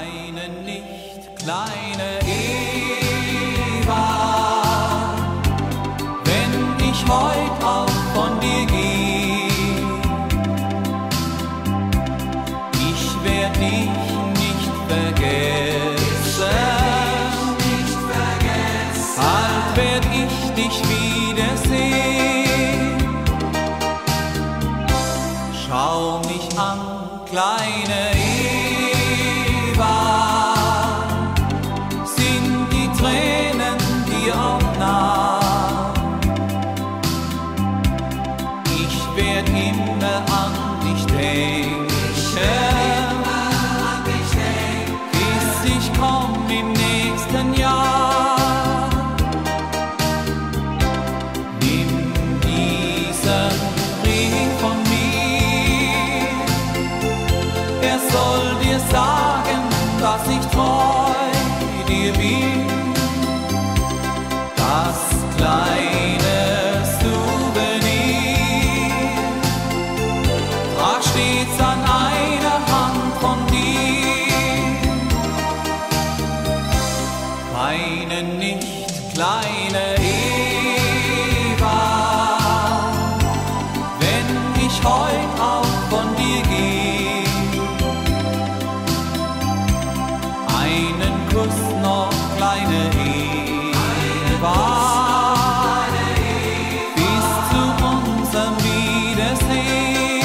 Weine nicht, kleine Eva, wenn ich heut auch von dir geh. Ich werd dich nicht vergessen, bald werd ich dich wiedersehen. Schau mich an, kleine Eva, sind die Tränen dir auch nah? Ich werd immer an dich denken, bis ich komm im nächsten Jahr. Nimm diesen Brief von mir, er soll dir sagen, dass ich treu dir bin. Das kleine Souvenir trag stets an einer Hand von dir. Weine nicht, kleine Eva, wenn ich heut auch von dir geh. Einen Kuss noch, kleine Eva, bis zu unserem Wiedersehen.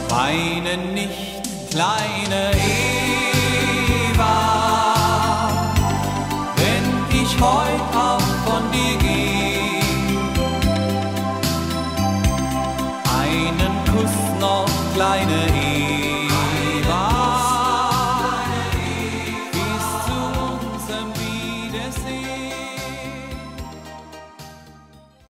Weine nicht, kleine Eva, wenn ich heut auch von dir geh. Einen Kuss noch, kleine Eva, bis zu unserem Wiedersehen.